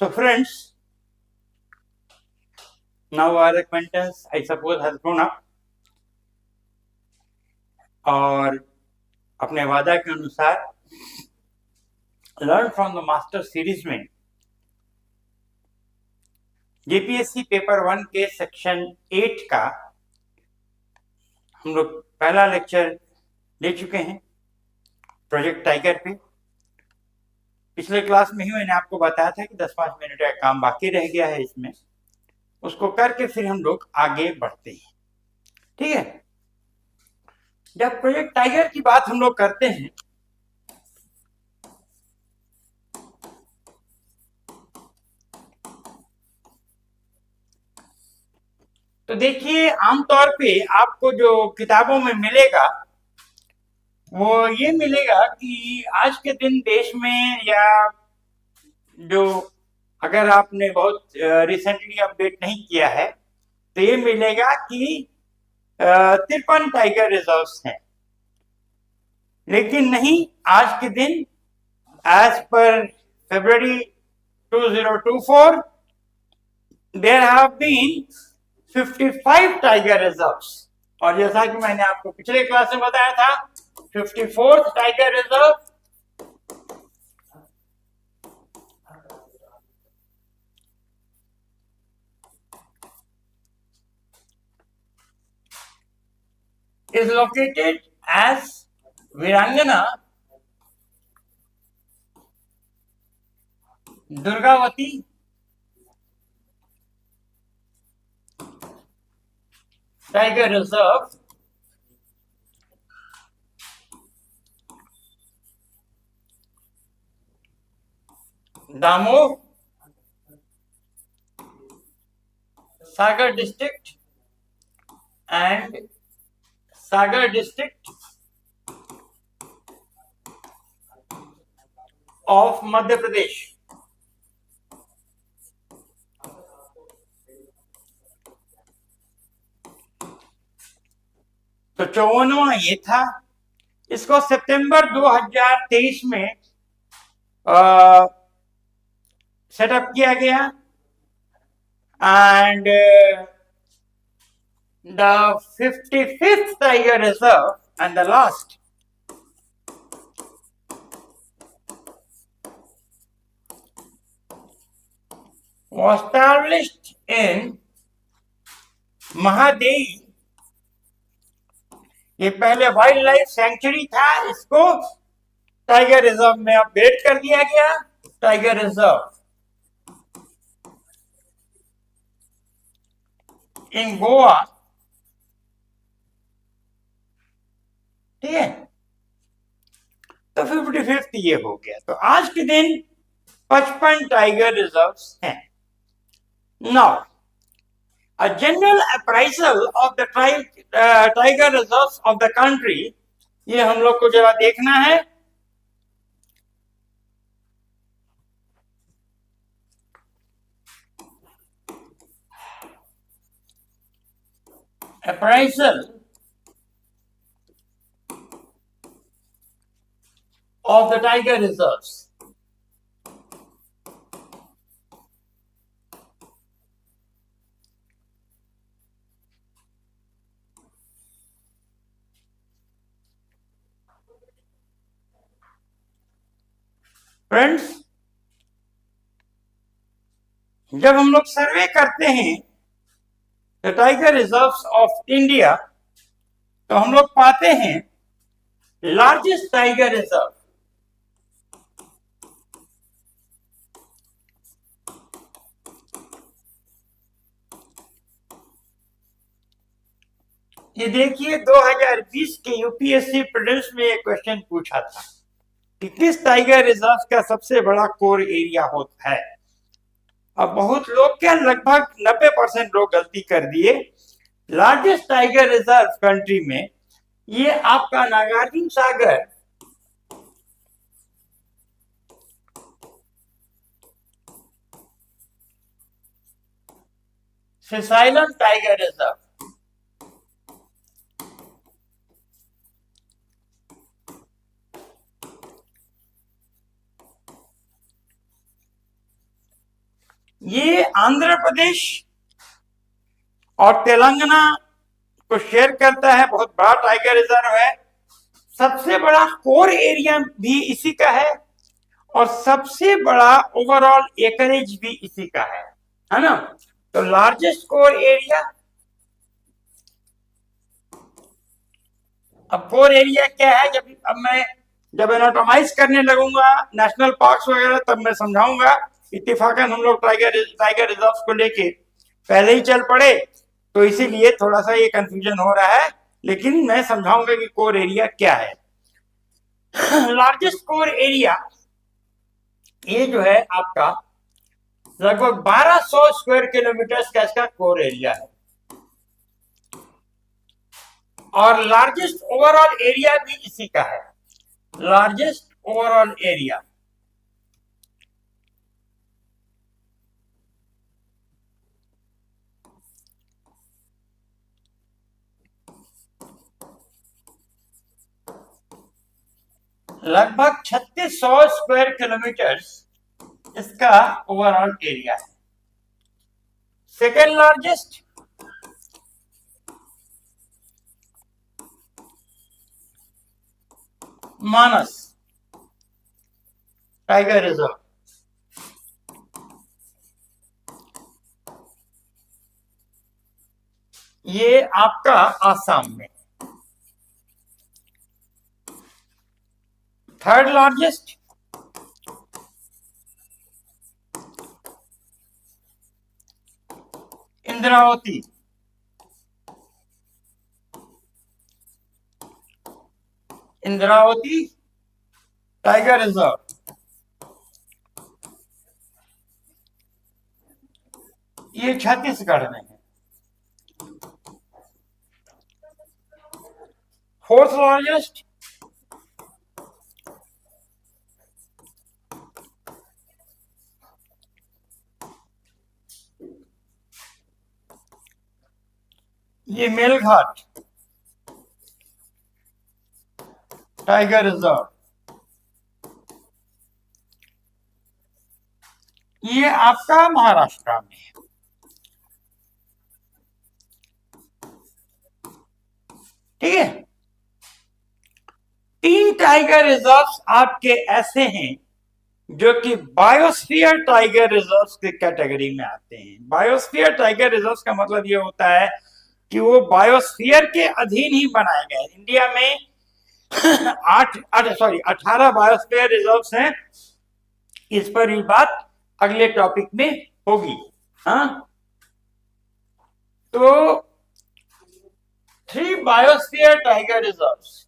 So friends, now our acquaintance, I suppose, has grown up और अपने वादा के अनुसार learn from the master series में जेपीएससी पेपर 1 के सेक्शन 8 का हम लोग पहला लेक्चर ले चुके हैं प्रोजेक्ट टाइगर पे। पिछले क्लास में ही मैंने आपको बताया था कि 10-5 मिनट का काम बाकी रह गया है, इसमें उसको करके फिर हम लोग आगे बढ़ते हैं। ठीक है, जब प्रोजेक्ट टाइगर की बात हम लोग करते हैं तो देखिए, आमतौर पे आपको जो किताबों में मिलेगा वो ये मिलेगा कि आज के दिन देश में, या जो अगर आपने बहुत रिसेंटली अपडेट नहीं किया है तो ये मिलेगा कि 53 टाइगर रिजर्व्स हैं। लेकिन नहीं, आज के दिन as per February 2024 there have been 55 tiger reserves. और जैसा कि मैंने आपको पिछले क्लास में बताया था, 54th tiger reserve is located as वीरांगना Durgavati tiger reserve Damoh Sagar district and Sagar district of Madhya Pradesh. तो 54वां ये था। इसको सितंबर 2023 में सेटअप किया गया and the 55th tiger reserve and the last was established in Mahadei. ये पहले वाइल्ड लाइफ सेंचुरी था, इसको टाइगर रिजर्व में अपडेट कर दिया गया, टाइगर रिजर्व इन गोवा। ठीक है, तो 55th ये हो गया। तो आज के दिन 55 टाइगर रिजर्व्स हैं। Now a general appraisal of the tiger reserves of the country, ये हम लोग को जरा देखना है। appraisal of the tiger reserves। Friends, जब हम लोग सर्वे करते हैं the tiger reserves of India तो हम लोग पाते हैं लार्जेस्ट टाइगर रिजर्व ये देखिए, 2020 के यूपीएससी प्रीलिम्स में एक क्वेश्चन पूछा था कि किस टाइगर रिजर्व का सबसे बड़ा कोर एरिया होता है। अब बहुत लोग क्या, लगभग 90% लोग गलती कर दिए। लार्जेस्ट टाइगर रिजर्व कंट्री में ये आपका नागार्जुन सागर सिसाइलन टाइगर रिजर्व ये आंध्र प्रदेश और तेलंगाना को शेयर करता है, बहुत बड़ा टाइगर रिजर्व है। सबसे बड़ा कोर एरिया भी इसी का है और सबसे बड़ा ओवरऑल एकरेज भी इसी का है ना। तो लार्जेस्ट कोर एरिया, अब कोर एरिया क्या है, जब एनाटोमाइज करने लगूंगा नेशनल पार्क्स वगैरह तब मैं समझाऊंगा। इत्तेफाकन हम लोग टाइगर रिजर्व को लेके पहले ही चल पड़े, तो इसीलिए थोड़ा सा ये कंफ्यूजन हो रहा है, लेकिन मैं समझाऊंगा कि कोर एरिया क्या है। लार्जेस्ट कोर एरिया ये जो है आपका लगभग 1200 स्क्वायर किलोमीटर का इसका कोर एरिया है और लार्जेस्ट ओवरऑल एरिया भी इसी का है। लार्जेस्ट ओवरऑल एरिया लगभग 3600 स्क्वायर किलोमीटर इसका ओवरऑल एरिया है। सेकेंड लार्जेस्ट मानस टाइगर रिजर्व, ये आपका आसाम में। Third largest Indravati, Indravati tiger reserve, ये छत्तीसगढ़ में है। फोर्थ लार्जेस्ट ये मेलघाट टाइगर रिजर्व, ये आपका महाराष्ट्र में है। ठीक है, 3 टाइगर रिजर्व्स आपके ऐसे हैं जो कि बायोस्फीयर टाइगर रिजर्व्स की कैटेगरी में आते हैं। बायोस्फीयर टाइगर रिजर्व्स का मतलब ये होता है कि वो बायोस्फीयर के अधीन ही बनाए गए। इंडिया में 18 बायोस्फीयर रिजर्व्स हैं। इस पर ही बात अगले टॉपिक में होगी। हाँ, तो 3 biosphere tiger reserves,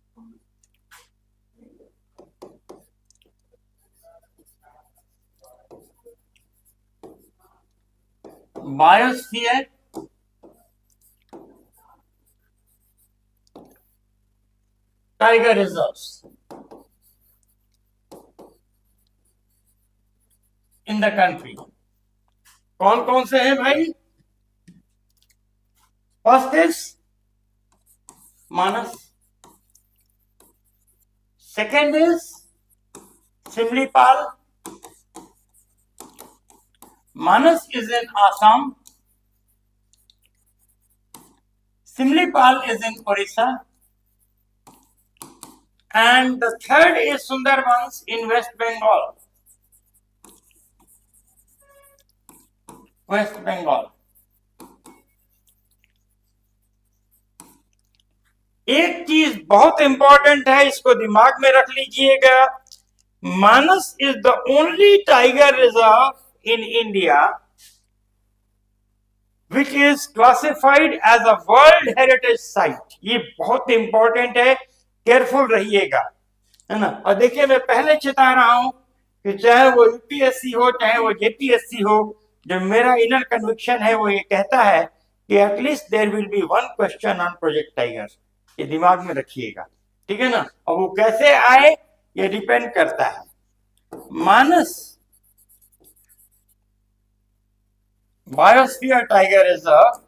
biosphere tiger reserves in the country कौन कौन से हैं भाई? First is Manas, second is Simlipal, Manas is in Assam, Simlipal is in Orissa, and the third is Sundarbans in West Bengal. West Bengal. एक चीज बहुत इंपॉर्टेंट है, इसको दिमाग में रख लीजिएगा। Manas is the only tiger reserve in India which is classified as a world heritage site. ये बहुत इंपॉर्टेंट है, केयरफुल रहिएगा, है ना। और देखिए, मैं पहले चेता रहा हूं कि चाहे वो यूपीएससी हो चाहे वो जेपीएससी हो, जो मेरा इनर कन्विक्शन है वो ये कहता है कि at least there will be one question on Project Tiger. ये दिमाग में रखिएगा, ठीक है ना। और वो कैसे आए ये डिपेंड करता है। Manas biosphere tiger reserve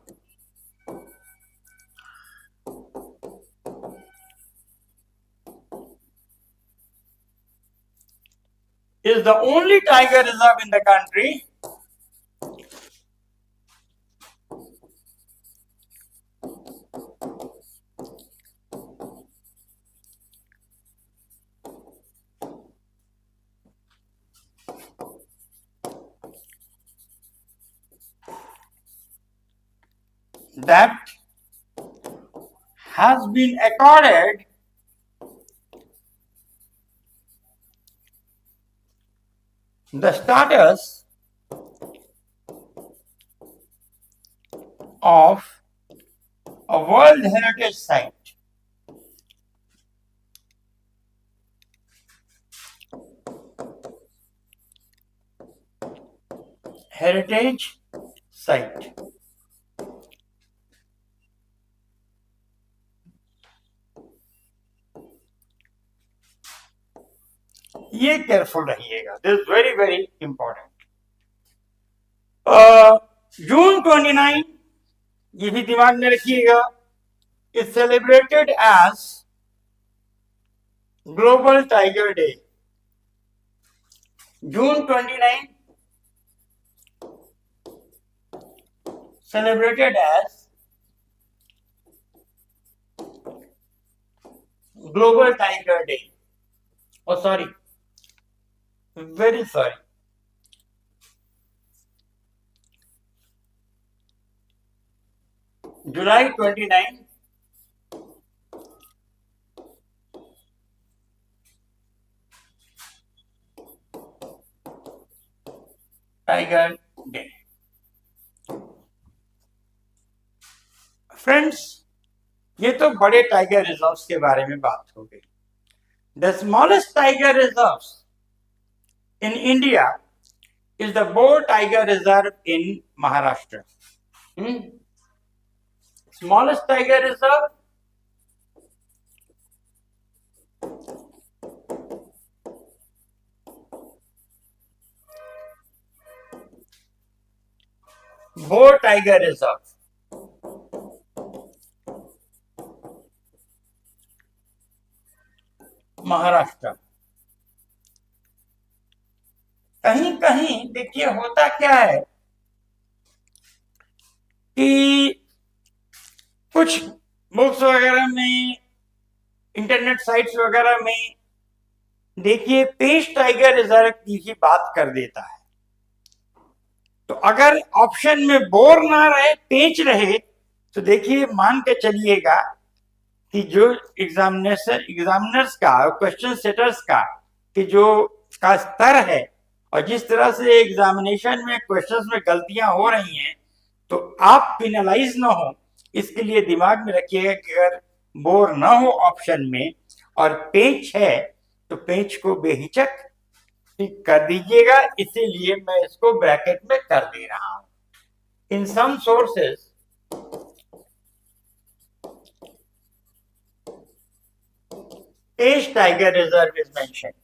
is the only tiger reserve in the country that has been accorded the status of a World Heritage Site. Heritage Site. ये केयरफुल रहिएगा, this is very very important. June 29, ये भी दिमाग में रखिएगा, is celebrated as global tiger day. June 29 celebrated as Global Tiger Day. Oh, sorry. Very sorry. July 29, Tiger Day. Friends, ये तो बड़े टाइगर रिजर्व्स के बारे में बात हो गई. The smallest tiger reserves in India is the bore tiger reserve in Maharashtra. Smallest tiger reserve bore tiger reserve, Maharashtra. कहीं कहीं देखिए होता क्या है कि कुछ बुक्स वगैरह में, इंटरनेट साइट्स वगैरह में देखिए पेंच टाइगर रिजर्व की ही बात कर देता है. तो अगर ऑप्शन में बोर ना रहे, पेंच रहे, तो देखिए मान के चलिएगा कि जो एग्जामिनर्स का, क्वेश्चन सेटर्स का कि जो का स्तर है और जिस तरह से एग्जामिनेशन में क्वेश्चंस में गलतियां हो रही हैं, तो आप पिनलाइज ना हो, इसके लिए दिमाग में रखिएगा कि अगर बोर ना हो ऑप्शन में और पेंच है तो पेंच को बेहिचक ठीक कर दीजिएगा. इसीलिए मैं इसको ब्रैकेट में कर दे रहा हूं. In some sources Ace Tiger Reserve is mentioned.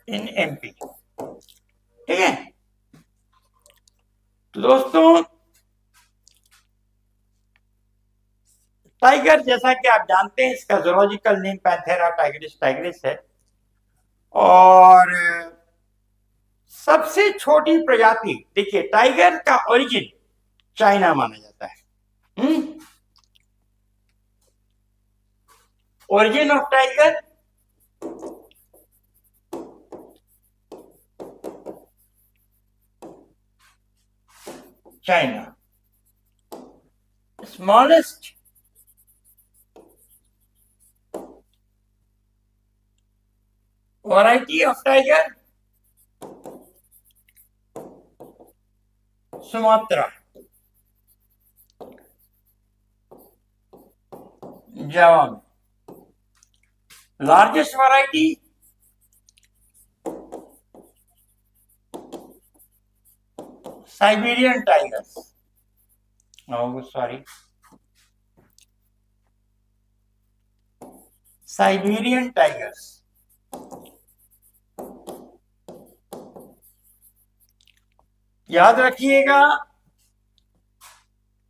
In MP. ठीक है. तो दोस्तों, टाइगर जैसा कि आप जानते हैं, इसका जूलॉजिकल नेम पैंथेरा टाइगरिस टाइग्रिस है और सबसे छोटी प्रजाति, देखिए टाइगर का ओरिजिन चाइना माना जाता है. Origin of tiger China. Smallest variety of tiger Sumatra, Java में. Largest variety Siberian tigers. Siberian tigers. याद रखिएगा,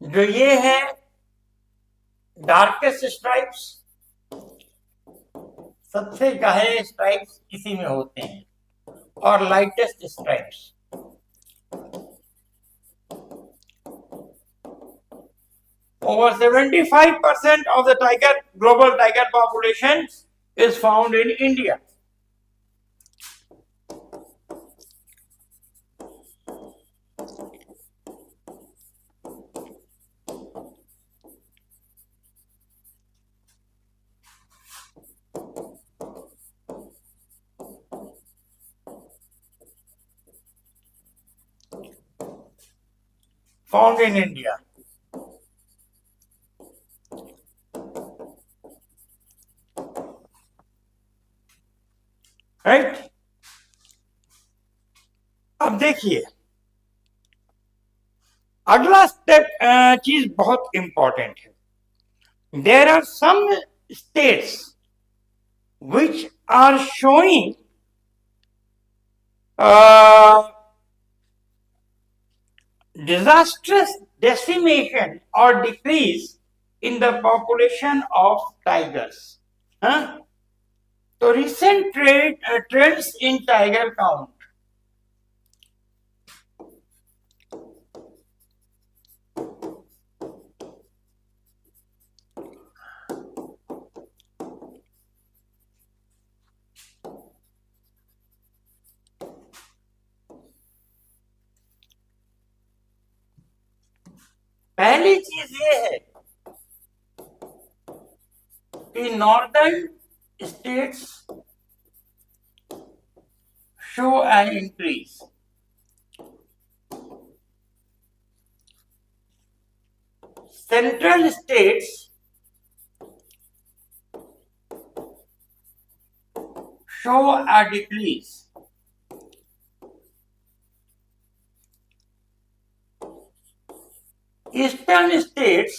जो ये है डार्केस्ट स्ट्राइप्स, सबसे गहरे स्ट्राइप्स इसी में होते हैं, और lightest stripes. Over 75% of the global tiger population is found in India. Found in India. Right. अब देखिए अगला स्टेप, चीज बहुत इंपॉर्टेंट है। There are some states which are showing disastrous decimation or decrease in the population of tigers. Huh? So recent trends in tiger count. पहली चीज ये है कि northern states show an increase, central states show a decrease. Eastern states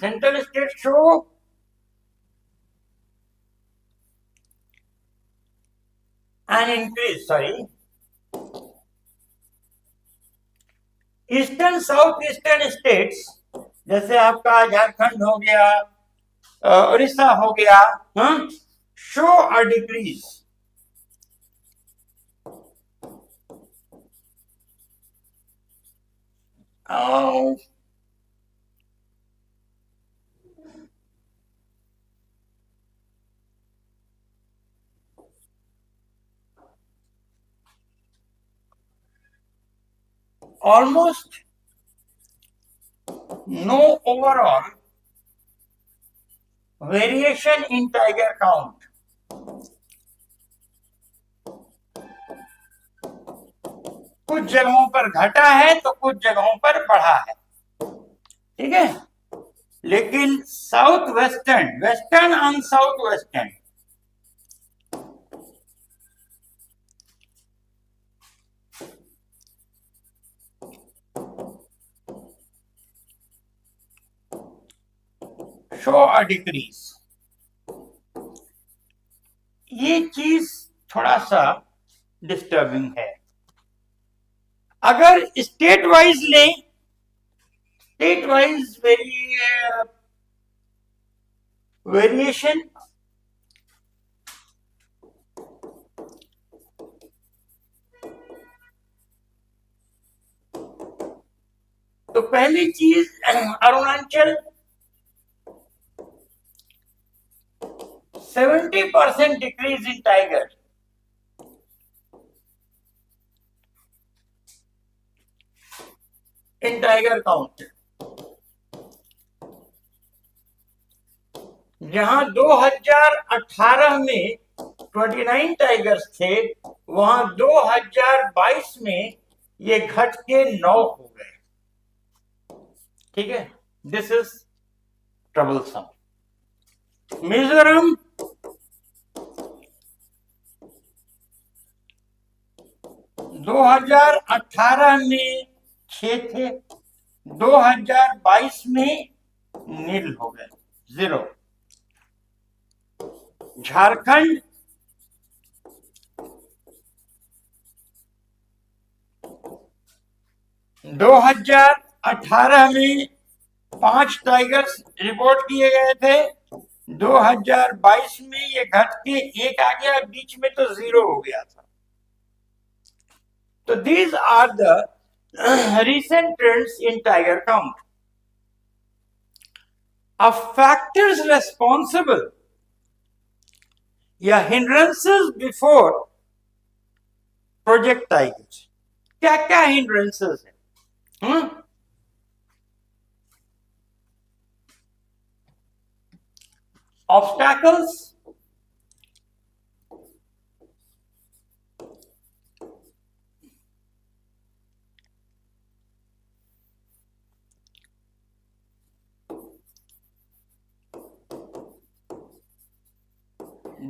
central states show an increase. Eastern south eastern states जैसे आपका झारखंड हो गया, उड़ीसा हो गया, show a decrease. Almost no overall variation in tiger count. कुछ जगहों पर घटा है तो कुछ जगहों पर बढ़ा है, ठीक है। लेकिन south western, western and south western show a decrease. ये चीज थोड़ा सा डिस्टर्बिंग है. अगर स्टेट वाइज लें, स्टेट वाइज वेरिएशन तो पहली चीज Arunachal 70% decrease in tiger. In tiger count जहां 2018 में 29 टाइगर्स थे, वहां 2022 में ये घट के 9 हो गए. ठीक है, दिस इज ट्रबलसम. मिजोरम 2018 में 6 थे, 2022 में नील हो गए, 0. झारखंड 2018 में 5 टाइगर्स रिपोर्ट किए गए थे, 2022 में ये घट के 1 आ गया, बीच में तो 0 हो गया था. तो these are the recent trends in tiger count. Of factors responsible या hindrances before प्रोजेक्ट टाइगर, क्या क्या हिंड्रेंसेस है? Obstacles,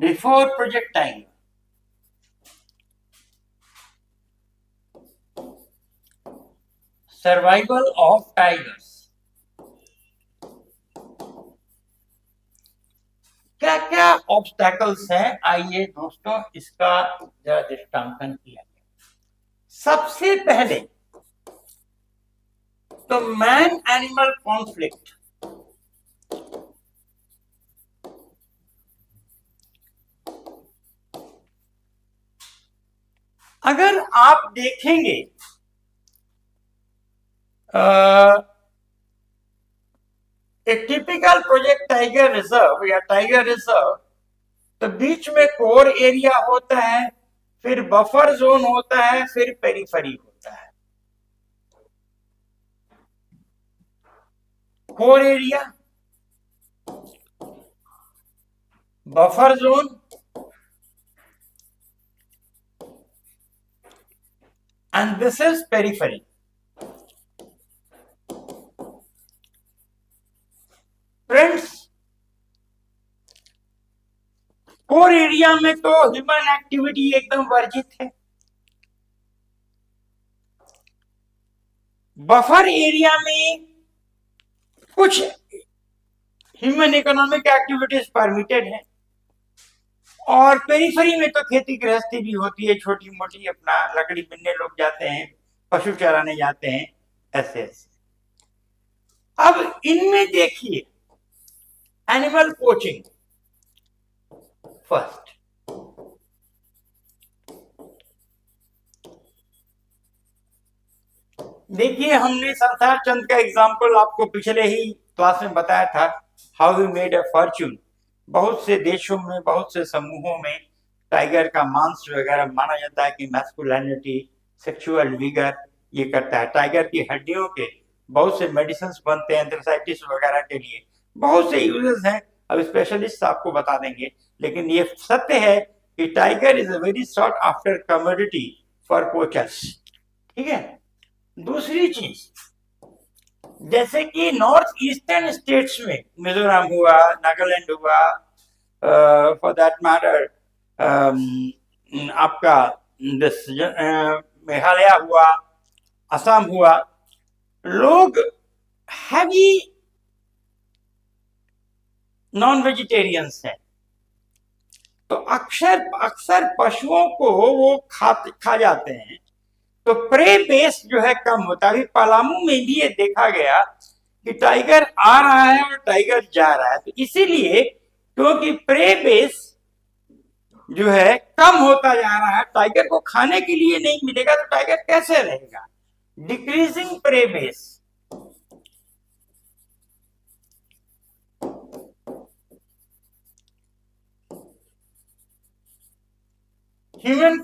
before project tiger, survival of tigers. क्या क्या ऑब्स्टैकल्स हैं, आइए दोस्तों इसका जरा दृष्टांकन किया जाए। सबसे पहले तो मैन एनिमल कॉन्फ्लिक्ट। अगर आप देखेंगे एक टिपिकल प्रोजेक्ट टाइगर रिजर्व या टाइगर रिजर्व, तो बीच में कोर एरिया होता है, फिर बफर जोन होता है, फिर पेरिफेरी होता है। Core area, buffer zone and this is periphery. Friends, core area में तो ह्यूमन एक्टिविटी एकदम वर्जित है। बफर एरिया में कुछ ह्यूमन इकोनॉमिक एक्टिविटीज परमिटेड है, और पेरिफेरी में तो खेती गृहस्थी भी होती है छोटी मोटी, अपना लकड़ी बिनने लोग जाते हैं, पशु चराने जाते हैं, ऐसे ऐसे। अब इनमें देखिए एनिमल पोचिंग फर्स्ट। देखिए, हमने संसार चंद का एग्जाम्पल आपको पिछले ही क्लास में बताया था, how we made a fortune. बहुत से देशों में, बहुत से समूहों में टाइगर का मांस वगैरह माना जाता है कि मैस्कुलिनिटी, सेक्सुअल विगर ये करता है। टाइगर की हड्डियों के बहुत से मेडिसिन बनते हैं, एंथ्रासाइटिस वगैरह के लिए बहुत से यूजेस हैं, अब स्पेशलिस्ट आपको बता देंगे। लेकिन ये सत्य है कि tiger is a very sought after commodity for poachers. ठीक है। दूसरी चीज, जैसे कि नॉर्थ ईस्टर्न स्टेट्स में मिजोरम हुआ, नागालैंड हुआ, फॉर दैट मैटर आपका मेघालय हुआ, असम हुआ, लोग हैवी नॉन वेजिटेरियंस हैं, तो अक्सर पशुओं को वो खा जाते हैं, तो प्रे बेस जो है कम होता है। अभी पलामू में भी ये देखा गया कि टाइगर आ रहा है और टाइगर जा रहा है, तो इसीलिए क्योंकि प्रे बेस जो है कम होता जा रहा है, टाइगर को खाने के लिए नहीं मिलेगा, तो टाइगर कैसे रहेगा? Decreasing prey base. Human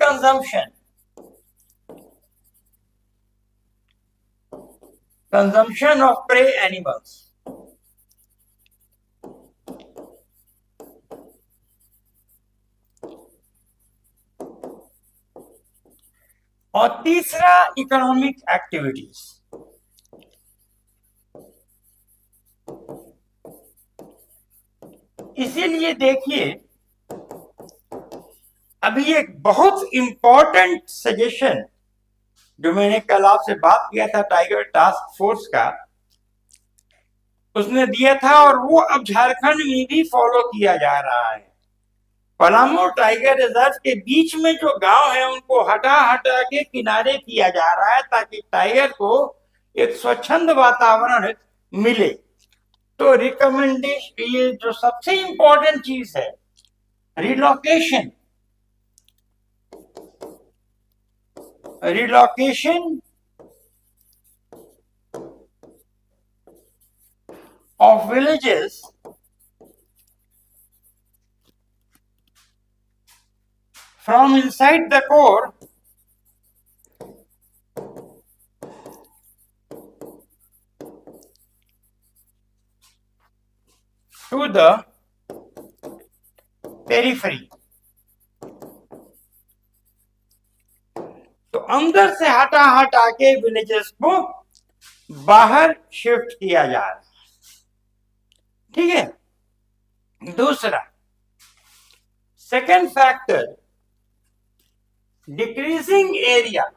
consumption of prey animals, और तीसरा इकोनॉमिक एक्टिविटीज। इसीलिए देखिए, अभी एक बहुत इंपॉर्टेंट सजेशन जो मैंने कल आपसे बात किया था टाइगर टास्क फोर्स का, उसने दिया था, और वो अब झारखंड में भी फॉलो किया जा रहा है। पलामू टाइगर रिजर्व के बीच में जो गांव है उनको हटा हटा के किनारे किया जा रहा है, ताकि टाइगर को एक स्वच्छंद वातावरण मिले। तो रिकमेंडेशन, ये जो सबसे इंपॉर्टेंट चीज है, relocation of villages from inside the core to the periphery. तो अंदर से हटा हटा के विलेजेस को बाहर शिफ्ट किया जा रहा है, ठीक है। दूसरा, second factor, decreasing area.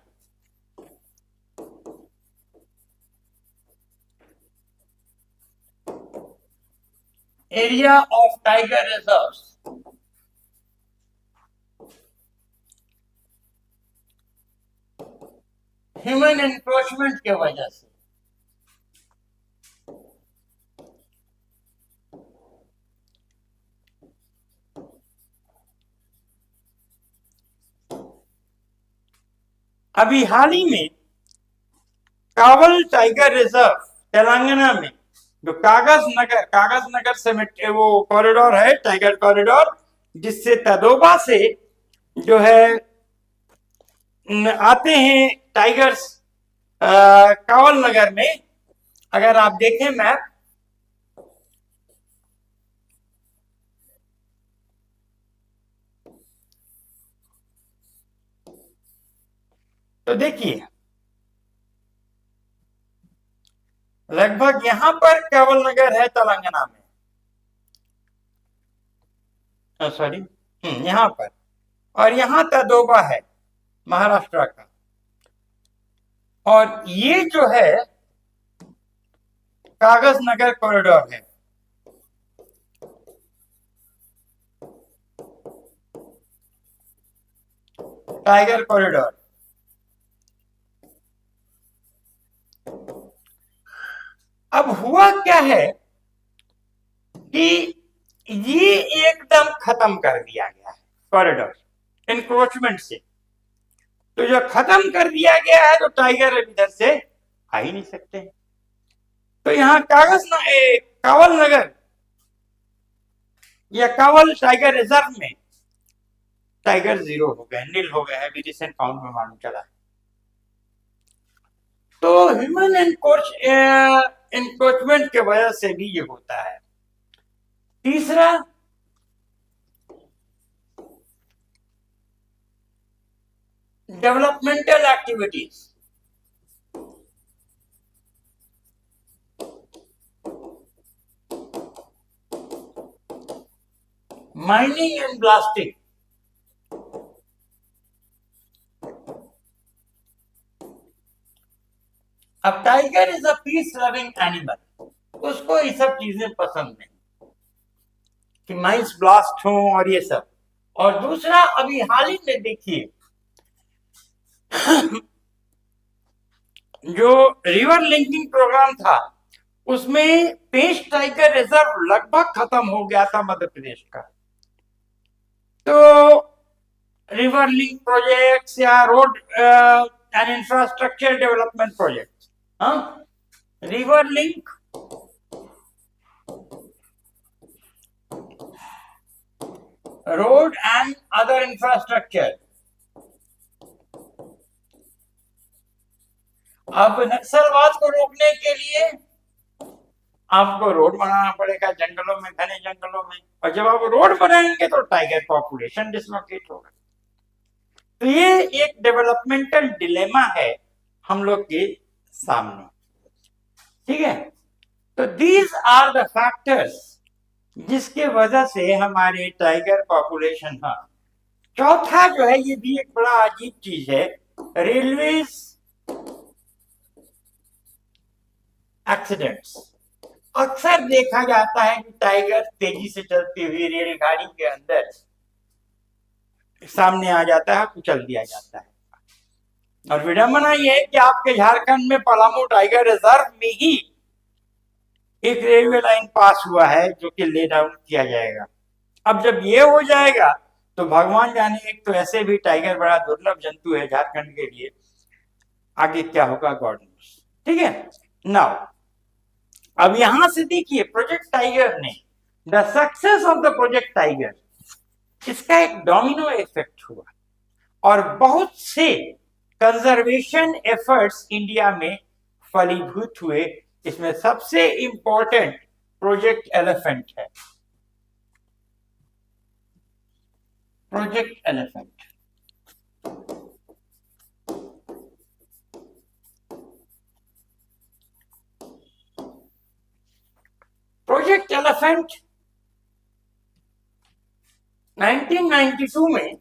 Area of tiger reserves, human encroachment के वजह से। अभी हाल ही में कावल टाइगर रिजर्व तेलंगाना में जो कागज नगर से वो कॉरिडोर है, टाइगर कॉरिडोर, जिससे तदोबा से जो है आते हैं टाइगर्स कावल नगर में। अगर आप देखें मैप, तो देखिए लगभग यहां पर कावल नगर है तेलंगाना में, सॉरी यहां पर, और यहां तदोबा है महाराष्ट्र का। और ये जो है कागज नगर कॉरिडोर है। Tiger corridor. अब हुआ क्या है कि ये एकदम खत्म कर दिया गया है कॉरिडोर इंक्रोचमेंट से। तो जो खत्म कर दिया गया है तो टाइगर इधर से आ ही नहीं सकते। तो यहाँ कावल नगर या कावल टाइगर रिजर्व में टाइगर जीरो हो गए, नील हो गए हैं, अभी रिसेंट काउंट में मालूम चला। तो ह्यूमन एनक्रोचमेंट के वजह से भी ये होता है। तीसरा, developmental activities. Mining and blasting. अब tiger is a peace loving animal, उसको ये सब चीजें पसंद नहीं कि माइंस ब्लास्ट हो और ये सब। और दूसरा, अभी हाल ही में देखिए जो रिवर लिंकिंग प्रोग्राम था उसमें पेंच टाइगर रिजर्व लगभग खत्म हो गया था मध्य प्रदेश का। तो रिवर लिंक प्रोजेक्ट्स या road and infrastructure development project, river link, road and other infrastructure. अब नक्सलवाद को रोकने के लिए आपको रोड बनाना पड़ेगा जंगलों में, घने जंगलों में, और जब आप रोड बनाएंगे तो टाइगर पॉपुलेशन डिसलोकेट होगा। तो ये एक डेवलपमेंटल डिलेमा है हम लोग के सामने, ठीक है। तो दीज आर द फैक्टर्स जिसके वजह से हमारे टाइगर पॉपुलेशन। हाँ, चौथा जो है ये भी एक बड़ा अजीब चीज है, रेलवेज एक्सीडेंट्स। अक्सर देखा जाता है कि टाइगर तेजी से चलती हुई रेलगाड़ी के अंदर सामने आ जाता है, कुचल दिया जाता है। और विडंबना यह है कि आपके झारखंड में पलामू टाइगर रिजर्व में ही एक रेलवे लाइन पास हुआ है जो कि ले डाउन किया जाएगा। अब जब ये हो जाएगा तो भगवान जाने, एक तो ऐसे भी टाइगर बड़ा दुर्लभ जंतु है झारखंड के लिए, आगे क्या होगा गॉड नोस, ठीक है। नाउ अब यहां से देखिए प्रोजेक्ट टाइगर ने, the success of the project tiger, इसका एक डोमिनो इफेक्ट हुआ और बहुत से कंजर्वेशन एफर्ट्स इंडिया में फलीभूत हुए। इसमें सबसे इंपॉर्टेंट प्रोजेक्ट एलिफेंट है, प्रोजेक्ट एलिफेंट। प्रोजेक्ट एलिफेंट 1992 में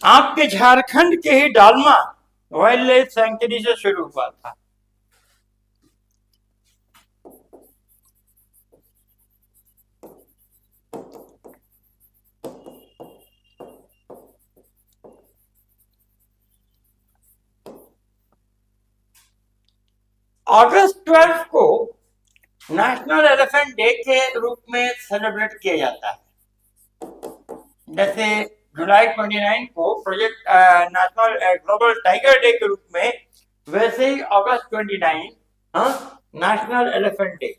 आपके झारखंड के ही डालमा वाइल्ड लाइफ सेंचुरी से शुरू हुआ था। अगस्त 12 को नेशनल एलिफेंट डे के रूप में सेलिब्रेट किया जाता है। जैसे जुलाई 29 को project national global tiger day के रूप में, वैसे ही अगस्त 29 national elephant day.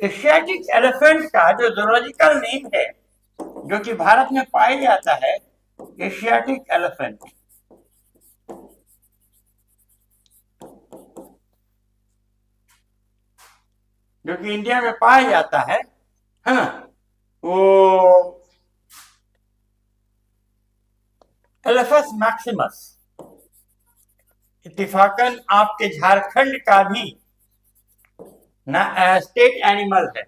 Asiatic elephant का जो जूलॉजिकल नेम है, जो कि भारत में पाया जाता है, एशियाटिक एलिफेंट, जो कि इंडिया में पाया जाता है ना, वो एलिफस मैक्सिमस इत्तेफाकन आपके झारखंड का भी स्टेट एनिमल है।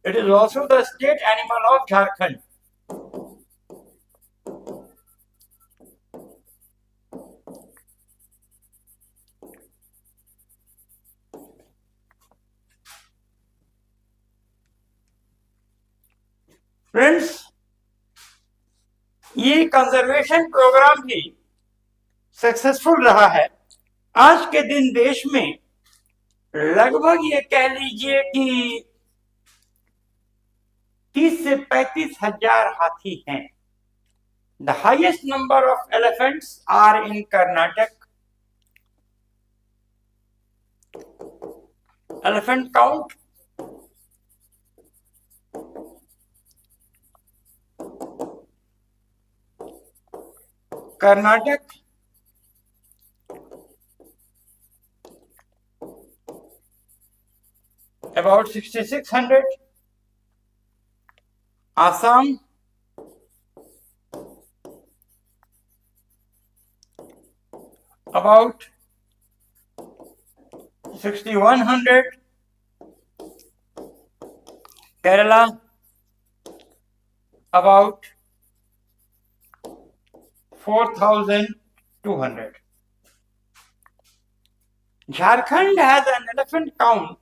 It is also the state animal of Jharkhand. Friends, ये कंजर्वेशन प्रोग्राम भी सक्सेसफुल रहा है। आज के दिन देश में लगभग ये कह लीजिए कि 30 से 35 हजार हाथी हैं। The highest number of elephants are in Karnataka. Elephant count Karnataka, about 6600, Assam about 6100, Kerala about 4200. Jharkhand has an elephant count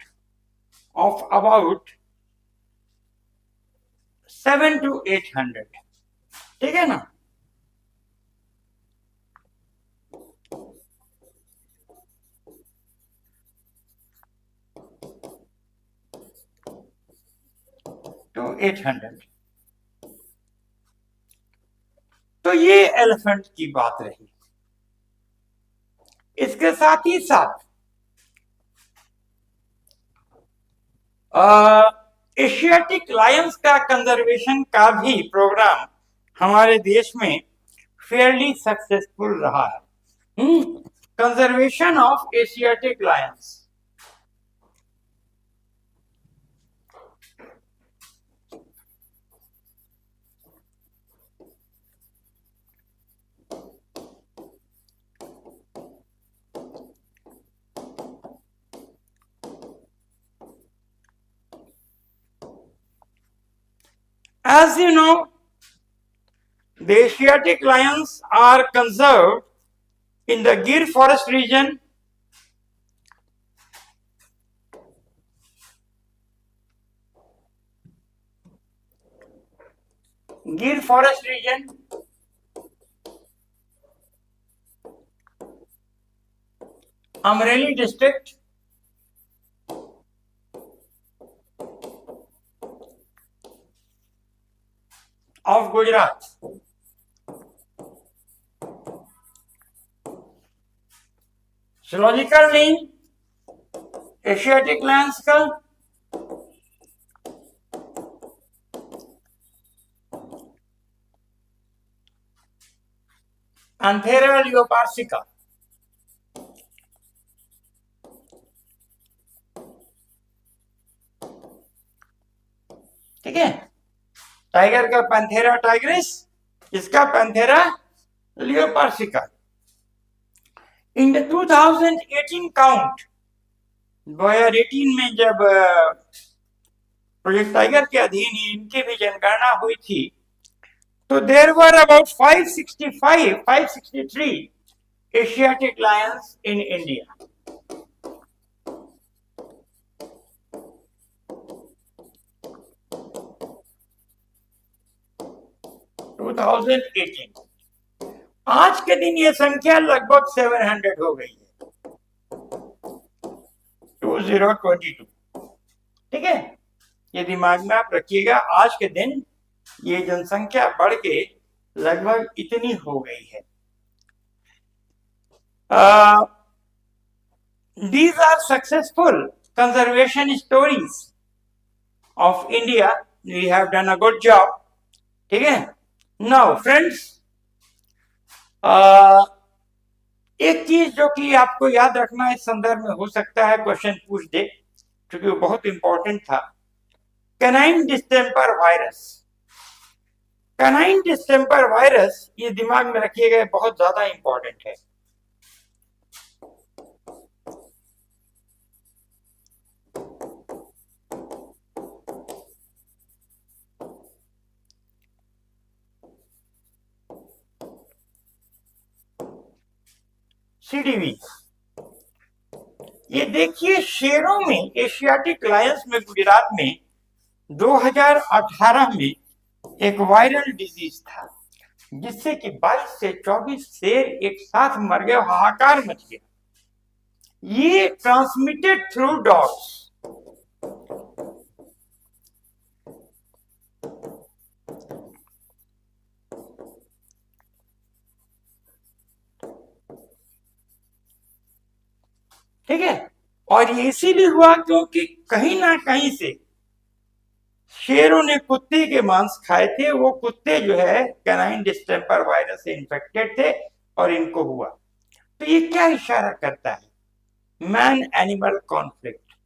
of about 7 to 800. ठीक है ना? to 800। तो ये एलिफेंट की बात रही। इसके साथ ही साथ एशियाटिक लायंस का कंजर्वेशन का भी प्रोग्राम हमारे देश में फेयरली सक्सेसफुल रहा है। Conservation of Asiatic Lions, as you know, the Asiatic lions are conserved in the Gir forest region, Gir forest region, Amreli district, of Gujarat. Zoological name Asiatic Lions का Panthera लियोपार्सिका। ठीक है, tiger का Panthera Tigris, इसका Panthera लियोपार्सिका। In the 2018 count, 2018 में जब project tiger के अधीन इनकी भी जनगणना हुई थी, तो there were about 563 Asiatic lions in India. आज के दिन ये संख्या लगभग 700 हो गई है, 2022। ठीक है, ये दिमाग में आप रखिएगा, आज के दिन ये जनसंख्या बढ़ के लगभग इतनी हो गई है। These are successful conservation stories of India. We have done a good job. ठीक है, now friends, एक चीज जो कि आपको याद रखना इस संदर्भ में हो सकता है क्वेश्चन पूछ दे, क्योंकि वो बहुत इंपॉर्टेंट था। Canine distemper virus, canine distemper virus, ये दिमाग में रखिएगा, बहुत ज्यादा इंपॉर्टेंट है। सीडीवी, ये देखिए, शेरों में, एशियाटिक लायंस में गुजरात में 2018 में एक वायरल डिजीज था, जिससे कि 22 से 24 शेर एक साथ मर गए, हाहाकार मच गया। ये ट्रांसमिटेड थ्रू डॉग्स। ठीक है, और ये इसीलिए हुआ क्योंकि कहीं ना कहीं से शेरों ने कुत्ते के मांस खाए थे, वो कुत्ते जो है कैनाइन डिस्टेम्पर वायरस से इन्फेक्टेड थे और इनको हुआ। तो ये क्या इशारा करता है? Man animal conflict.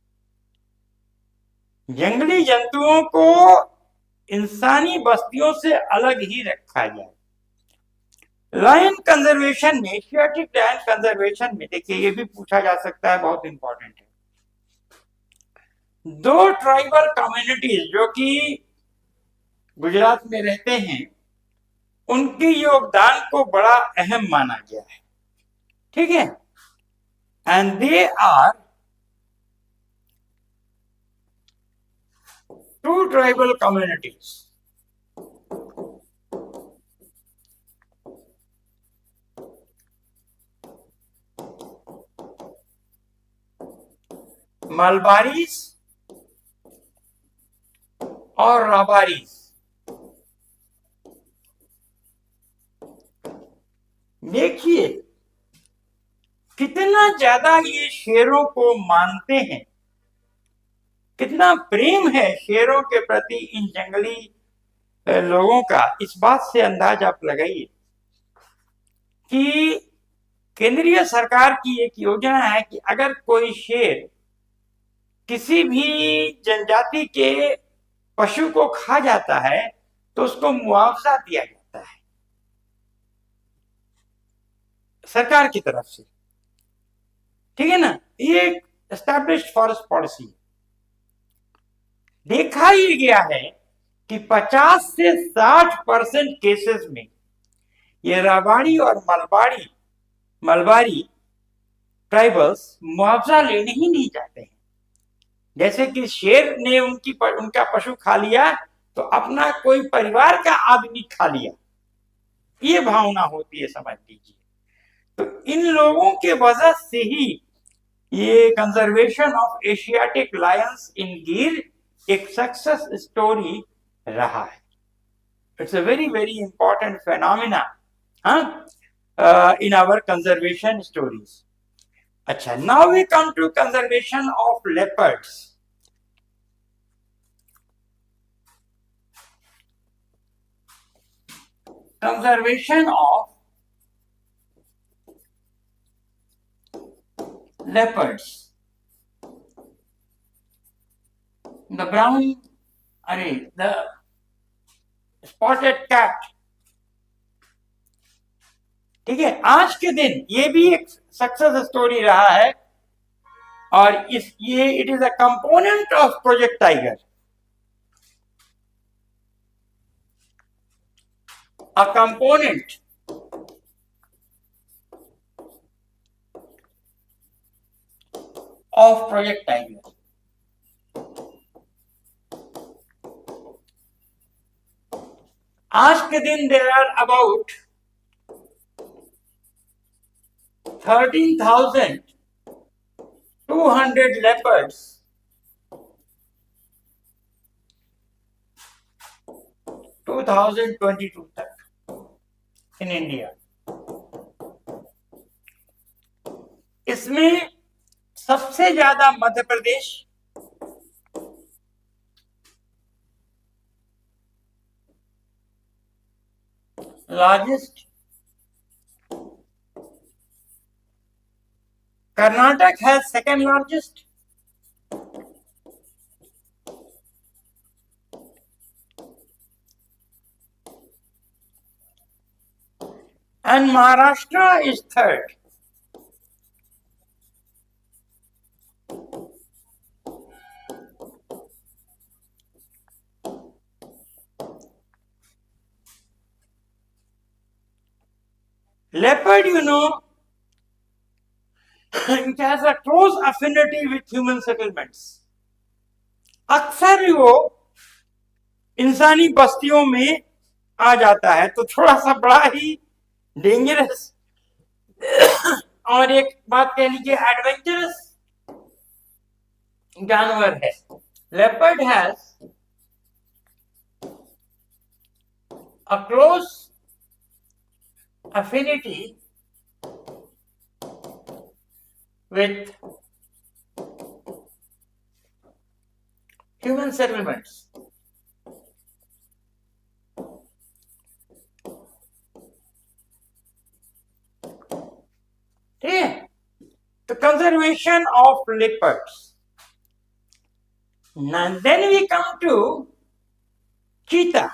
जंगली जंतुओं को इंसानी बस्तियों से अलग ही रखा जाए। लायन कंजर्वेशन में, एशियाटिक लायन कंजर्वेशन में, देखिए ये भी पूछा जा सकता है, बहुत इंपॉर्टेंट है। दो ट्राइबल कम्युनिटीज जो कि गुजरात में रहते हैं, उनके योगदान को बड़ा अहम माना गया है। ठीक है, and they are two tribal communities, Malbaris और राबारीज। देखिए कितना ज्यादा ये शेरों को मानते हैं, कितना प्रेम है शेरों के प्रति इन जंगली लोगों का। इस बात से अंदाज आप लगाइए कि केंद्रीय सरकार की एक योजना है कि अगर कोई शेर किसी भी जनजाति के पशु को खा जाता है तो उसको मुआवजा दिया जाता है सरकार की तरफ से। ठीक है ना, ये एक एस्टैब्लिश्ड फॉरेस्ट पॉलिसी। देखा ही गया है कि 50 से 60% केसेस में ये राबाड़ी और मलबारी ट्राइबल्स मुआवजा लेने ही नहीं जाते हैं। जैसे कि शेर ने उनका पशु खा लिया तो अपना कोई परिवार का आदमी खा लिया, ये भावना होती है, समझ लीजिए। तो इन लोगों के वजह से ही ये कंजर्वेशन ऑफ एशियाटिक लायंस इन गिर एक सक्सेस स्टोरी रहा है। It's a very, very important phenomena in our conservation stories. Acha, now we come to conservation of leopards. Conservation of leopards. The brown, the spotted cat. ठीक है, आज के दिन ये भी एक सक्सेस स्टोरी रहा है और ये it is a component of project tiger. A component of Project Tiger. आज के दिन there are about 13,200 leopards 2022 तक in India. इसमें सबसे ज्यादा मध्य प्रदेश, लार्जेस्ट कर्नाटक है, second largest, and Maharashtra is third. Leopard, you know, it has a close affinity with human settlements. अक्सर वो इंसानी बस्तियों में आ जाता है, तो थोड़ा सा बड़ा ही डेंजरस और एक बात कह लीजिए एडवेंचरस जानवर है. Leopard has a close affinity with human settlements. Okay. The conservation of leopards. And then we come to cheetah.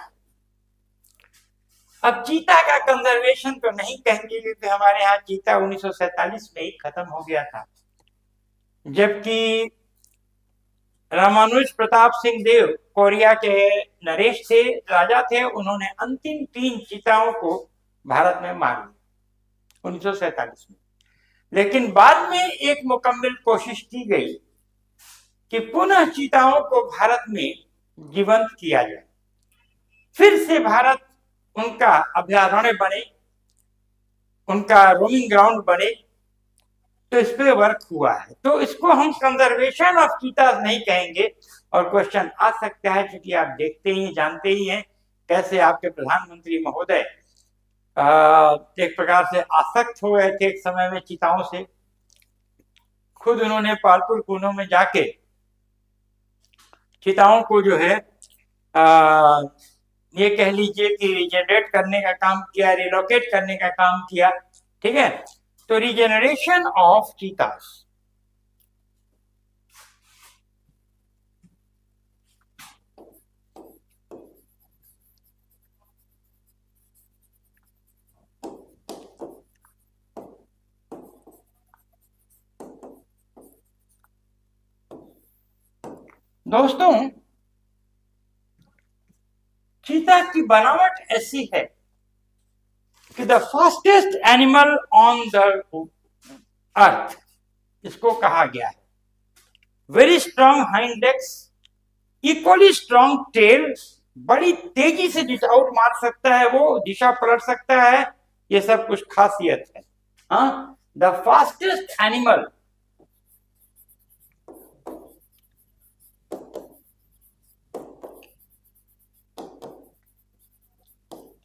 अब चीता का कंजर्वेशन तो नहीं कहेंगे क्योंकि हमारे यहाँ चीता 1947 में ही खत्म हो गया था, जबकि रामानुज प्रताप सिंह देव कोरिया के नरेश थे, राजा थे, उन्होंने अंतिम 3 चीताओं को भारत में मार दिया 1947 में. लेकिन बाद में एक मुकम्मल कोशिश की गई कि पुनः चीताओं को भारत में जीवंत किया जाए. फिर से भारत उनका अभयारण्य बने, उनका रोमिंग ग्राउंड बने, तो इस पे वर्क हुआ है. तो इसको हम कंजर्वेशन ऑफ चीताज नहीं कहेंगे. और क्वेश्चन आ सकता है, क्योंकि आप देखते ही जानते ही हैं कैसे आपके प्रधानमंत्री महोदय एक प्रकार से आसक्त हो गए थे एक समय में चीताओं से. खुद उन्होंने पालतू कूनों में जाके चीताओं को जो है ये कह लीजिए कि रिजेनरेट करने का काम किया, रिलोकेट करने का काम किया. ठीक है, तो रिजेनरेशन ऑफ चीतास. दोस्तों, चीता की बनावट ऐसी है कि the fastest animal on the earth इसको कहा गया है. Very strong hind legs, equally strong tail, बड़ी तेजी से डिश आउट मार सकता है, वो दिशा पलट सकता है, ये सब कुछ खासियत है. हाँ, the fastest animal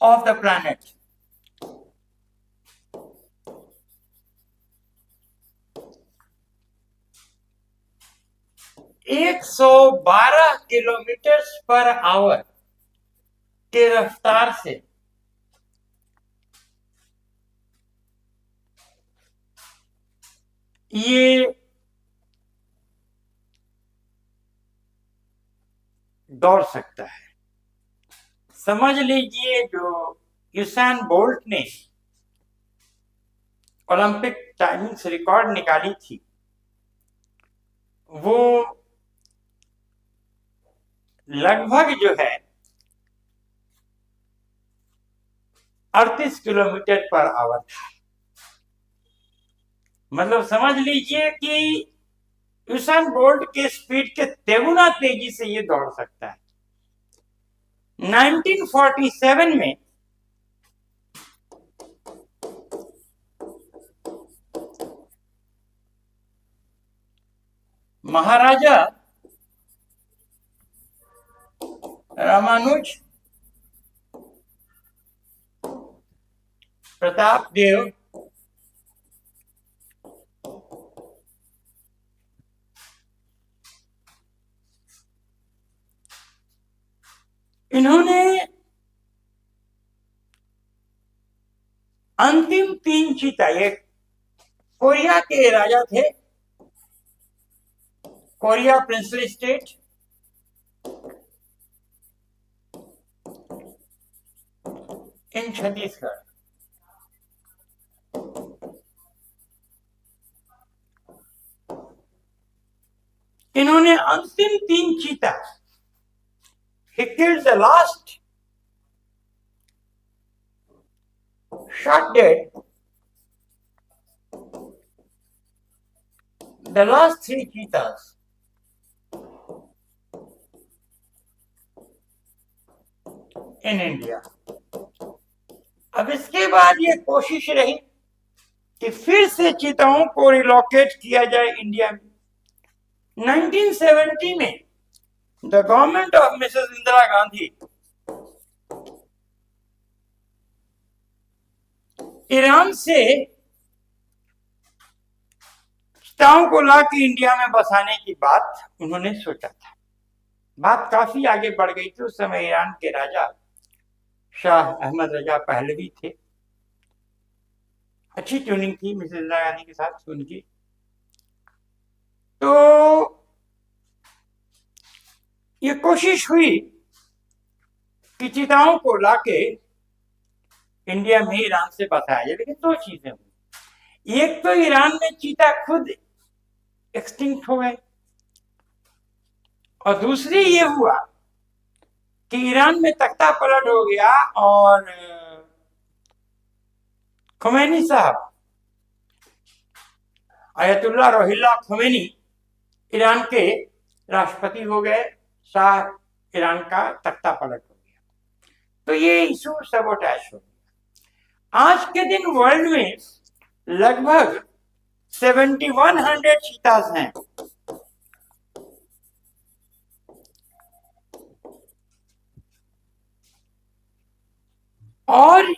of the planet. एक 112 किलोमीटर पर आवर के रफ्तार से ये दौड़ सकता है। समझ लीजिए जो यूसैन बोल्ट ने ओलंपिक टाइमिंग्स रिकॉर्ड निकाली थी, वो लगभग जो है 38 किलोमीटर पर आवर था। मतलब समझ लीजिए कि यूसैन बोल्ट के स्पीड के तेगुना तेजी से ये दौड़ सकता है। 1947 में महाराजा रामानुज प्रताप देव इन्होंने अंतिम 3 चीता, ये कोरिया के राजा थे, कोरिया प्रिंसली स्टेट, इन छत्तीसगढ़, इन्होंने अंतिम 3 चीता, he killed the last, shot dead the last 3 cheetahs in India. अब इसके बाद ये कोशिश रही कि फिर से चीताओं को रिलोकेट किया जाए इंडिया में। 1970 में the government of Mrs Indira Gandhi Iran से चीताओं को लाके इंडिया में बसाने की बात उन्होंने सोचा था। बात काफी आगे बढ़ गई थी। उस समय ईरान के राजा शाह अहमद रजा पहलवी थे। अच्छी ट्यूनिंग थी मिसेस इंदिरा गांधी के साथ उनकी। तो ये कोशिश हुई कि चीताओं को लाके इंडिया में ईरान से बसाया जाए, लेकिन 2 चीजें हुई। एक तो ईरान में चीता खुद एक्सटिंक्ट हो गए, और दूसरी ये हुआ कि ईरान में तख्ता पलट हो गया और खुमैनी साहब, आयतुल्लाह रोहिल्ला खुमैनी ईरान के राष्ट्रपति हो गए। शाह ईरान का तख्ता पलट हो गया। तो ये इशू सबोटाइज हो गया। आज के दिन वर्ल्ड में लगभग 7100 चीताज हैं। और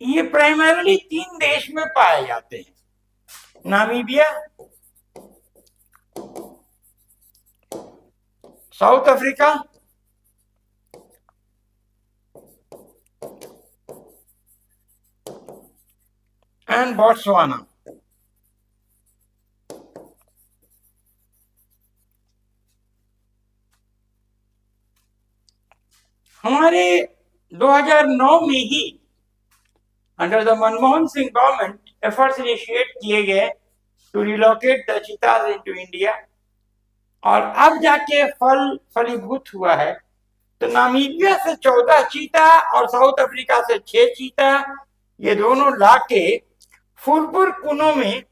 ये प्राइमरीली 3 देश में पाए जाते हैं, Namibia, South Africa and Botswana. हमारे 2009 में ही under the Manmohan Singh government efforts initiate किए गए to relocate the cheetahs into India, और अब जाके फलीभूत हुआ है। तो नामीबिया से 14 चीता और साउथ अफ्रीका से 6 चीता, ये दोनों लाके फूलपुर कुनो में,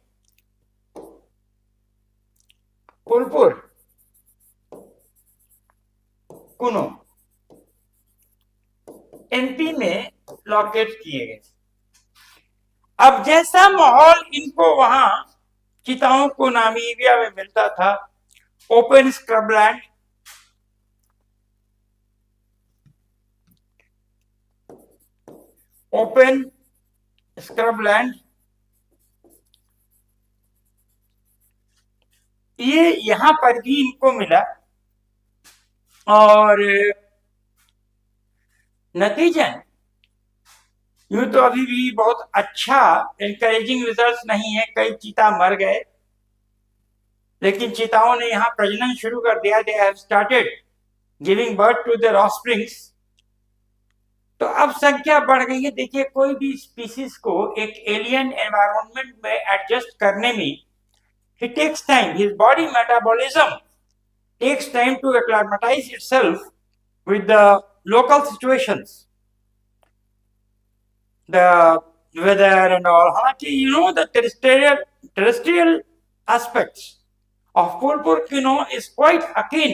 फूलपुर कुनो एमपी में लॉकेट किए गए। अब जैसा माहौल इनको वहां चीताओं को नामीबिया में मिलता था, open scrubland, open scrub land, ये यहां पर भी इनको मिला और नतीजन यूं तो अभी भी बहुत अच्छा एनकरेजिंग रिजल्ट नहीं है, कई चीता मर गए, लेकिन चीताओं ने यहाँ प्रजनन शुरू कर दिया। They have started giving birth to their offsprings. तो अब संख्या बढ़ गई है। देखिए, कोई भी स्पीसीज को एक एलियन एनवायरनमेंट में एडजस्ट करने में ही takes time, his body metabolism takes time to acclimatise itself with the local situations, the weather and all. हालांकि the terrestrial aspects of Pulpurkino is quite akin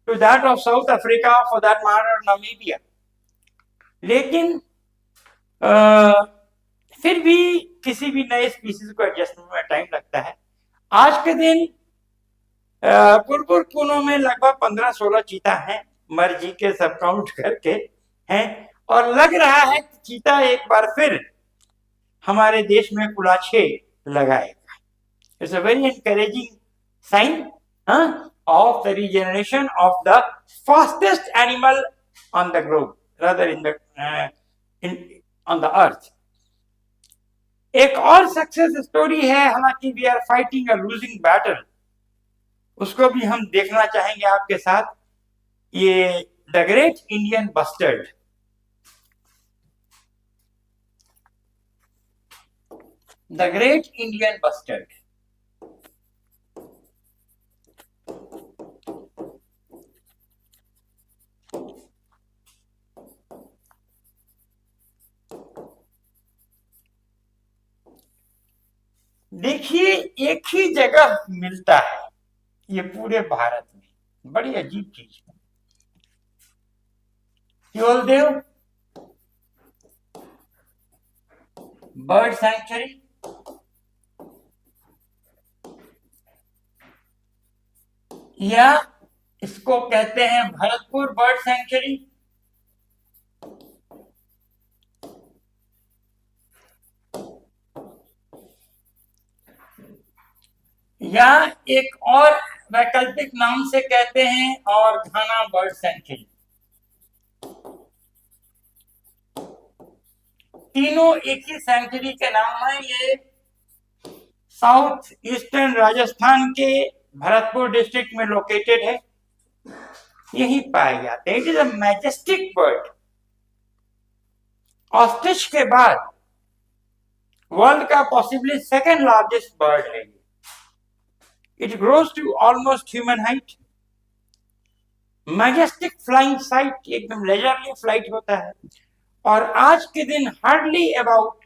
to that of South Africa, for that matter Namibia. लेकिन फिर भी किसी भी नए species को adjustment में time लगता है। आज के दिन पुलपुरकुनो में लगभग 15-16 चीता हैं, मर्जी के सब काउंट करके हैं, और लग रहा है कि चीता एक बार फिर हमारे देश में कुलाछे लगाएगा। It's a very encouraging sign of the regeneration of the fastest animal on the globe, rather on the earth. एक और सक्सेस स्टोरी है, हालांकि we are fighting a losing battle, उसको भी हम देखना चाहेंगे आपके साथ। ये the great Indian bustard. The Great Indian Bustard. देखिए, एक ही जगह मिलता है ये पूरे भारत में, बड़ी अजीब चीज है। केवलदेव बर्ड सैंक्चुरी, या इसको कहते हैं भरतपुर बर्ड सैंक्चुरी, या एक और वैकल्पिक नाम से कहते हैं और घाना बर्ड सैंक्चुरी। तीनों एक ही सैंक्चुरी के नाम है। ये साउथ ईस्टर्न राजस्थान के भरतपुर डिस्ट्रिक्ट में लोकेटेड है, यही पाए जाते हैं। It is a majestic bird. Ostrich के बाद वर्ल्ड का पॉसिबली सेकंड लार्जेस्ट बर्ड है। It grows to almost human height, majestic flying sight, एकदम लेजरली फ्लाइट होता है। और आज के दिन hardly about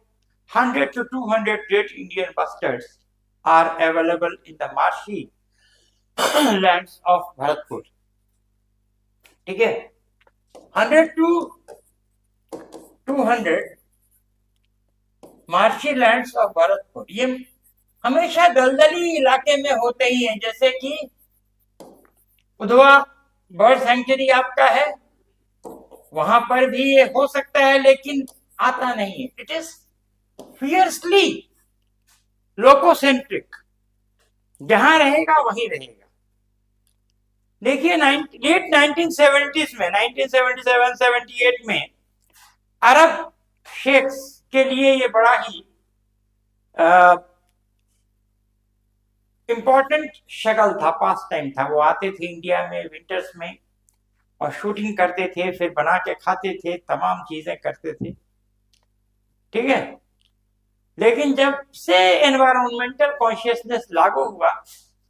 100 to 200 great Indian bustards are available in the marshy lands of Bharatpur. ठीक है, 100 to 200 marshy lands of Bharatpur. ये हमेशा दलदली इलाके में होते ही हैं, जैसे कि उधवा बर्ड सेंचुरी आपका है, वहां पर भी ये हो सकता है, लेकिन आता नहीं है। इट इज फियर्सली लोकोसेंट्रिक, जहां रहेगा वहीं रहेगा। देखिए, लेट 1970s में, 1977-78 में अरब शेख्स के लिए ये बड़ा ही इम्पोर्टेंट शगल था, पास टाइम था। वो आते थे इंडिया में विंटर्स में और शूटिंग करते थे, फिर बना के खाते थे, तमाम चीजें करते थे। ठीक है, लेकिन जब से एनवायरमेंटल कॉन्शियसनेस लागू हुआ,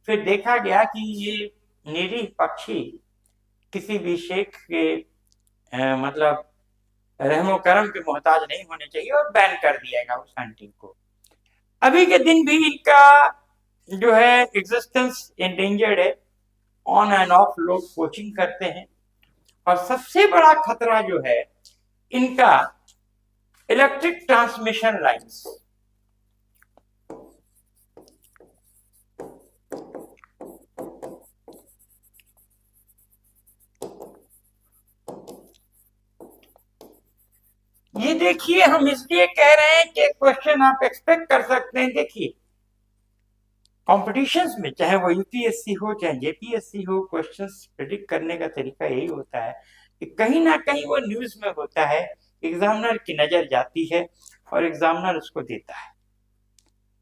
फिर देखा गया कि ये निरीह पक्षी किसी भी शेख के मतलब रहमो करम के मोहताज नहीं होने चाहिए, और बैन कर दिया गया उस हंटिंग को। अभी के दिन भी इनका जो है एग्जिस्टेंस एंडेंजर्ड है। ऑन एंड ऑफ लोग कोचिंग करते हैं, और सबसे बड़ा खतरा जो है इनका इलेक्ट्रिक ट्रांसमिशन लाइंस। ये देखिए, हम इसलिए कह रहे हैं कि क्वेश्चन आप एक्सपेक्ट कर सकते हैं। देखिए, कॉम्पिटिशन्स में चाहे वो यूपीएससी हो चाहे जेपीएससी हो, क्वेश्चंस प्रेडिक्ट करने का तरीका यही होता है कि कहीं ना कहीं वो न्यूज में होता है, एग्जामिनर की नजर जाती है और एग्जामिनर उसको देता है।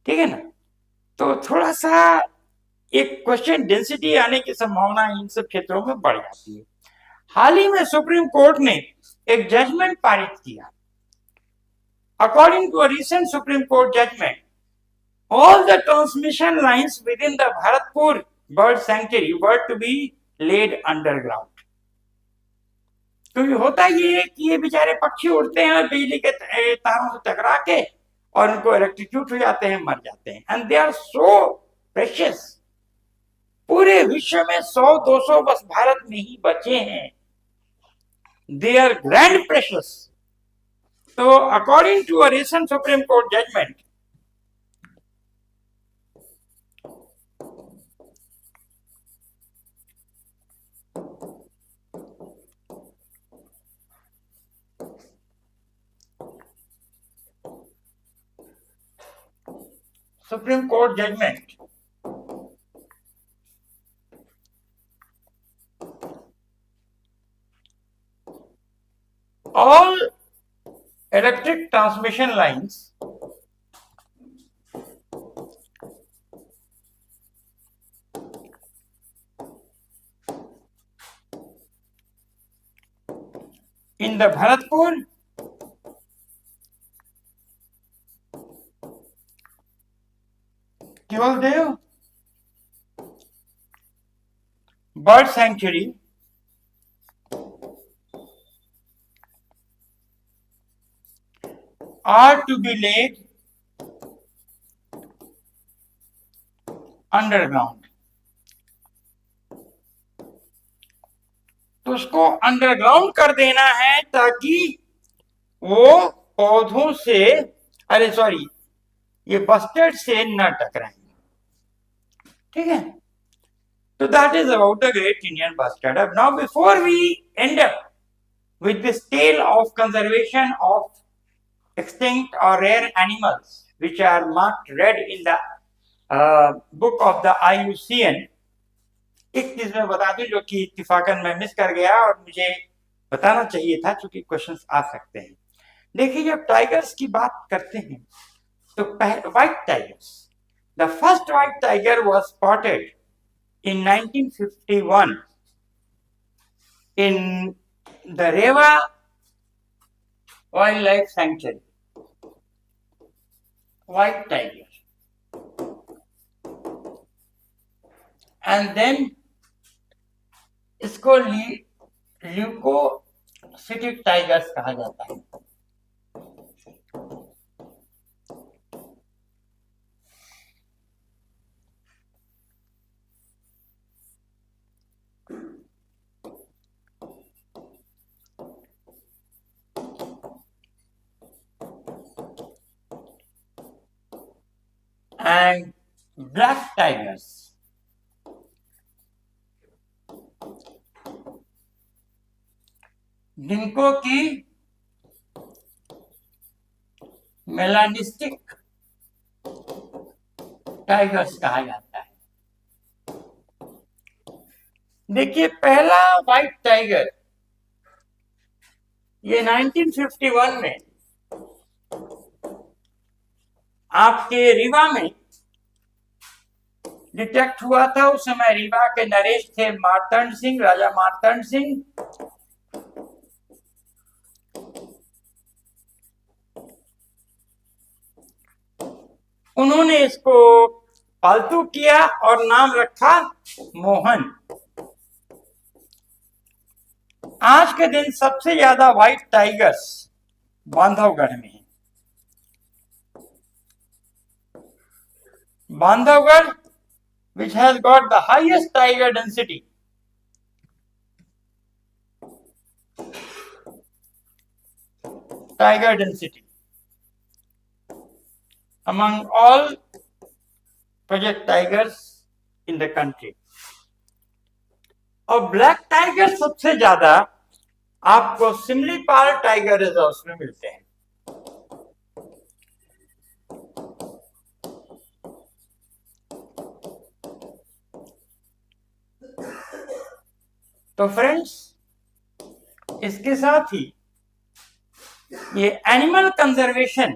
ठीक है ना? तो थोड़ा सा एक क्वेश्चन डेंसिटी आने की संभावना इन सब क्षेत्रों में बढ़ जाती है। हाल ही में सुप्रीम कोर्ट ने एक जजमेंट पारित किया। According to a recent supreme court judgement, all the transmission lines within the Bharatpur bird sanctuary were to be laid underground. क्योंकि होता ये है कि ये बेचारे पक्षी उड़ते हैं और बिजली के तारों से टकरा के और उनको इलेक्ट्रोक्यूट हो जाते हैं, मर जाते हैं। And they are so precious. पूरे विश्व में 100-200 बस भारत में ही बचे हैं। They are grand precious. तो according to a recent supreme court judgment, Supreme Court judgment, all electric transmission lines in the Bharatpur, Kevaldev bird sanctuary are to be laid underground. तो उसको अंडरग्राउंड कर देना है ताकि वो पौधों से, अरे सॉरी, ये बस्टर्ड से न टकराएं। ठीक है? So that is about the Great Indian Bustard. Now, before we end up with this tale of conservation of extinct or rare animals, which are marked red in the book of the IUCN, एक चीज मैं बता दूं जो कि इत्तिफाकन मैं miss कर गया और मुझे बताना चाहिए था, क्योंकि क्वेश्चंस आ सकते हैं। देखिए, जब टाइगर्स की बात करते हैं तो white tigers, the first white tiger was spotted in 1951 in the Rewa Wildlife Sanctuary. White tiger. And then इसको ल्यूकोसिटिक टाइगर्स कहा जाता है। And black tigers, जिनको की मेलानिस्टिक टाइगर्स कहा जाता है। देखिए, पहला व्हाइट टाइगर ये 1951 में आपके रीवा में डिटेक्ट हुआ था। उस समय रीवा के नरेश थे मार्तंड सिंह, राजा मार्तंड सिंह। उन्होंने इसको पालतू किया और नाम रखा मोहन। आज के दिन सबसे ज्यादा व्हाइट टाइगर्स बांधवगढ़ में है। Bandhavgarh, which has got the highest tiger density. Tiger density among all project tigers in the country. और ब्लैक टाइगर सबसे ज्यादा आपको सिमलीपाल टाइगर रिजर्व में मिलते हैं। तो फ्रेंड्स, इसके साथ ही ये एनिमल कंजर्वेशन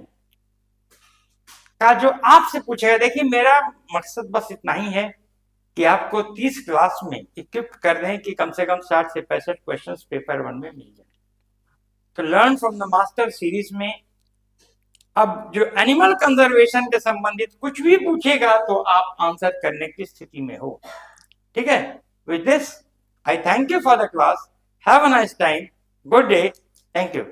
का जो आपसे पूछेगा, देखिए मेरा मकसद बस इतना ही है कि आपको 30 क्लास में इक्विप कर दें कि कम से कम 60 से 65 क्वेश्चंस पेपर 1 में मिल जाए। तो learn from the master series में अब जो एनिमल कंजर्वेशन के संबंधित कुछ भी पूछेगा तो आप आंसर करने की स्थिति में हो। ठीक है, with this I thank you for the class, have a nice time, good day, thank you.